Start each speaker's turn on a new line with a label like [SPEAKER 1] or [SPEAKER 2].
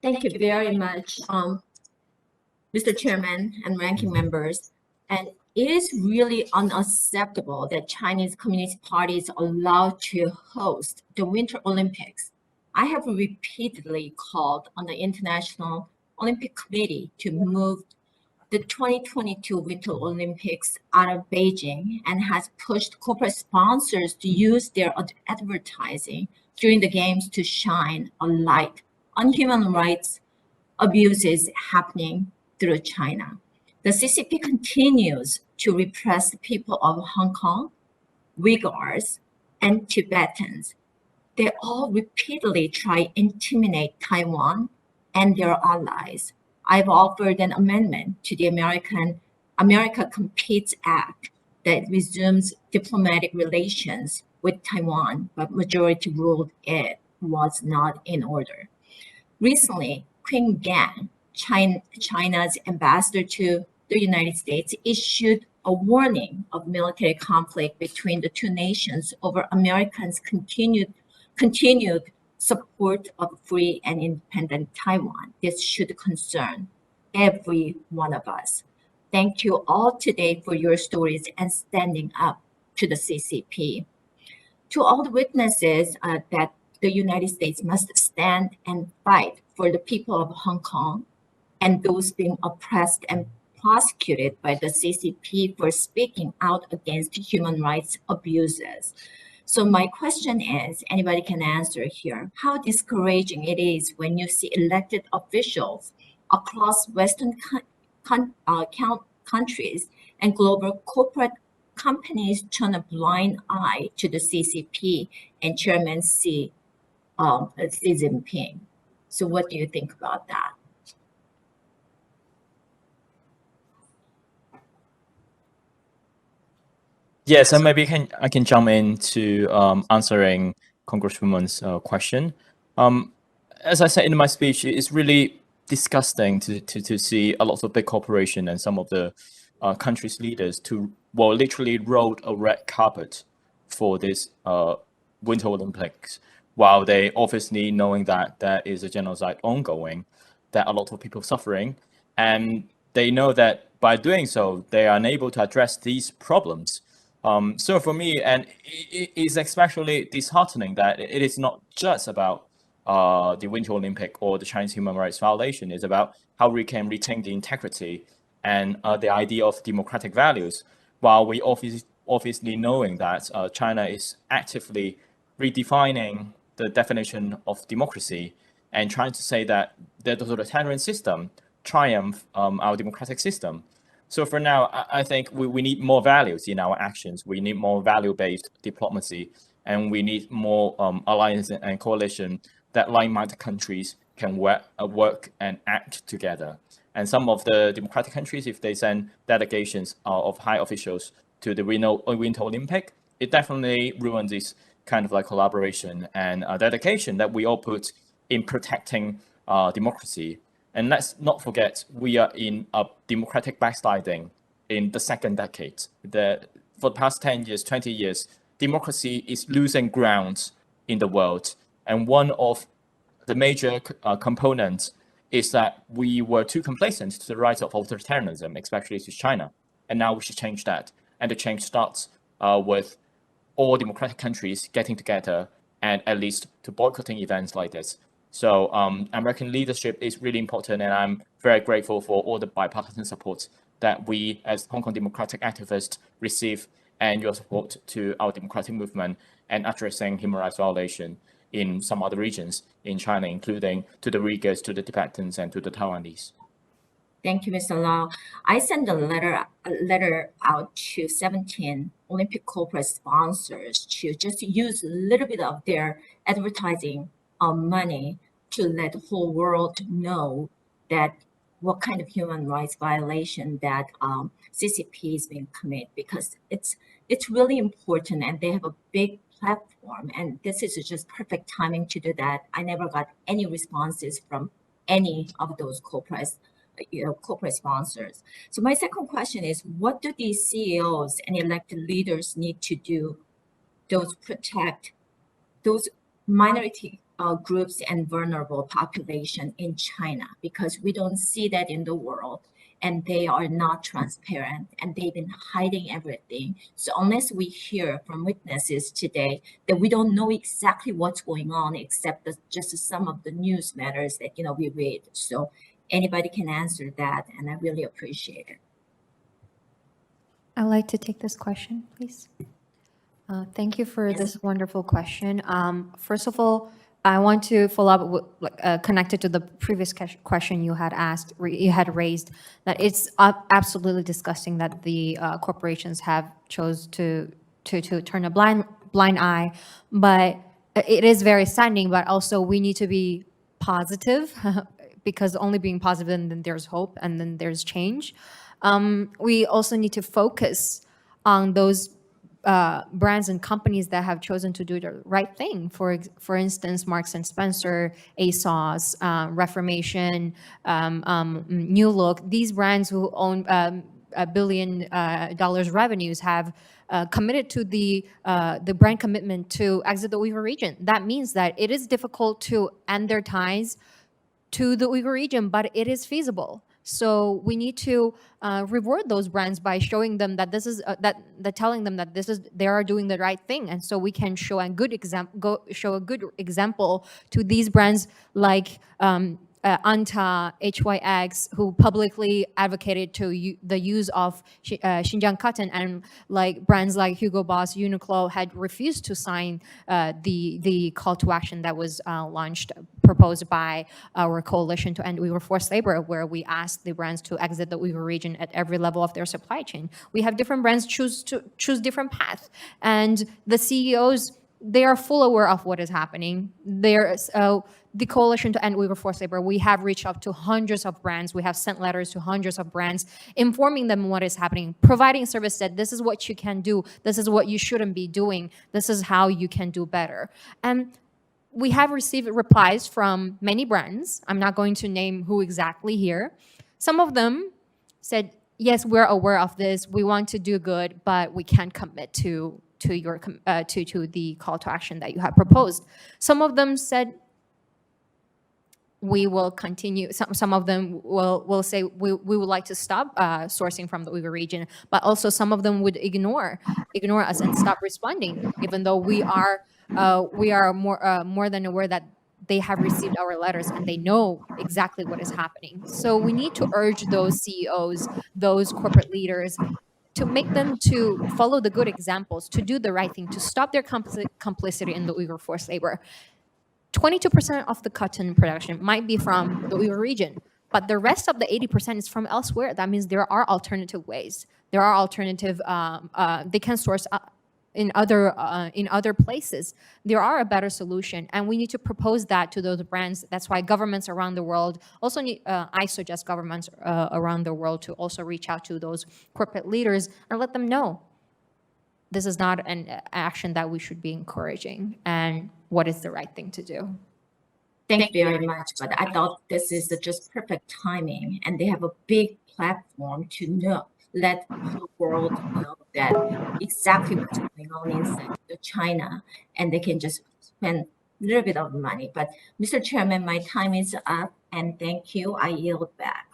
[SPEAKER 1] Thank you very much, Mr. Chairman and ranking members. And it is really unacceptable that Chinese Communist Party is allowed to host the Winter Olympics. I have repeatedly called on the International Olympic Committee to move the 2022 Winter Olympics out of Beijing and has pushed corporate sponsors to use their advertising during the Games to shine a light on human rights abuses happening through China. The CCP continues to repress the people of Hong Kong, Uyghurs, and Tibetans. They all repeatedly try intimidate Taiwan and their allies. I've offered an amendment to the America Competes Act that resumes diplomatic relations with Taiwan, but majority ruled it was not in order. Recently, Qin Gang, China's ambassador to the United States, issued a warning of military conflict between the two nations over Americans' continued support of free and independent Taiwan. This should concern every one of us. Thank you all today for your stories and standing up to the CCP. To all the witnesses that the United States must stand and fight for the people of Hong Kong and those being oppressed and prosecuted by the CCP for speaking out against human rights abuses. So my question is, anybody can answer here, how discouraging it is when you see elected officials across Western countries and global corporate companies turn a blind eye to the CCP and Chairman Xi Jinping. So what do you think about that?
[SPEAKER 2] Yes, and maybe I can jump into answering Congresswoman's question. As I said in my speech, it's really disgusting to see a lot of big corporation and some of the country's leaders literally rolled a red carpet for this Winter Olympics, while they obviously knowing that there is a genocide ongoing, that a lot of people suffering, and they know that by doing so, they are unable to address these problems. So for me, and it is especially disheartening that it is not just about the Winter Olympic or the Chinese human rights violation. It's about how we can retain the integrity and the idea of democratic values, while we obviously knowing that China is actively redefining the definition of democracy and trying to say that the totalitarian system triumph our democratic system. So for now, I think we need more values in our actions. We need more value-based diplomacy, and we need more alliances and coalition that like-minded countries can work and act together. And some of the democratic countries, if they send delegations of high officials to the Winter Olympic, it definitely ruins this kind of like collaboration and dedication that we all put in protecting democracy. And let's not forget, we are in a democratic backsliding in the second decade. For the past 10 years, 20 years, democracy is losing ground in the world. And one of the major components is that we were too complacent to the rise of authoritarianism, especially to China. And now we should change that. And the change starts with all democratic countries getting together and at least to boycotting events like this. So American leadership is really important, and I'm very grateful for all the bipartisan support that we as Hong Kong democratic activists receive, and your support to our democratic movement and addressing human rights violation in some other regions in China, including to the Uyghurs, to the Tibetans, and to the Taiwanese.
[SPEAKER 1] Thank you, Mr. Lau. I sent a letter out to 17 Olympic corporate sponsors to just use a little bit of their advertising money to let the whole world know that what kind of human rights violation that CCP is being committed, because it's really important and they have a big platform, and this is just perfect timing to do that. I never got any responses from any of those corporate sponsors. So my second question is, what do these CEOs and elected leaders need to do to protect those minority groups and vulnerable population in China, because we don't see that in the world, and they are not transparent, and they've been hiding everything. So unless we hear from witnesses today, that we don't know exactly what's going on, except just some of the news matters that we read. So anybody can answer that, and I really appreciate it.
[SPEAKER 3] I'd like to take this question, please. Thank you for this wonderful question. First of all, I want to follow up with, connected to the previous question you had asked, you had raised, that it's absolutely disgusting that the corporations have chose to turn a blind eye, but it is very saddening. But also, we need to be positive because only being positive, and then there's hope, and then there's change. We also need to focus on those brands and companies that have chosen to do the right thing. For instance, Marks and Spencer, ASOS, Reformation, New Look. These brands who own $1 billion revenues have committed to the brand commitment to exit the Uyghur region. That means that it is difficult to end their ties to the Uyghur region, but it is feasible. So we need to reward those brands by showing them that this is telling them that they are doing the right thing, and so we can show a good example to these brands like Anta, HYX, who publicly advocated the use of Xinjiang cotton, and like brands like Hugo Boss, Uniqlo had refused to sign the call to action that was proposed by our coalition to end Uyghur forced labor, where we asked the brands to exit the Uyghur region at every level of their supply chain. We have different brands choose different paths, and the CEOs, they are full aware of what is happening. The coalition to end Uyghur forced labor, we have reached out to hundreds of brands. We have sent letters to hundreds of brands, informing them what is happening, providing service that this is what you can do, this is what you shouldn't be doing, this is how you can do better. And we have received replies from many brands. I'm not going to name who exactly here. Some of them said, yes, we're aware of this, we want to do good, but we can't commit to the call to action that you have proposed. Some of them said, we will continue. Some of them will say we would like to stop sourcing from the Uyghur region, but also some of them would ignore us and stop responding, even though we are more than aware that they have received our letters and they know exactly what is happening. So we need to urge those CEOs, those corporate leaders, to make them to follow the good examples, to do the right thing, to stop their complicity in the Uyghur forced labor. 22% of the cotton production might be from the Uyghur region, but the rest of the 80% is from elsewhere. That means there are alternative ways. There are alternative. They can source in other places. There are a better solution, and we need to propose that to those brands. That's why governments around the world also need. I suggest governments around the world to also reach out to those corporate leaders and let them know this is not an action that we should be encouraging, and what is the right thing to do.
[SPEAKER 1] Thank you very much. But I thought this is just perfect timing, and they have a big platform to let the world know that exactly what's going on inside China, and they can just spend a little bit of money. But Mr. Chairman, my time is up, and thank you. I yield back.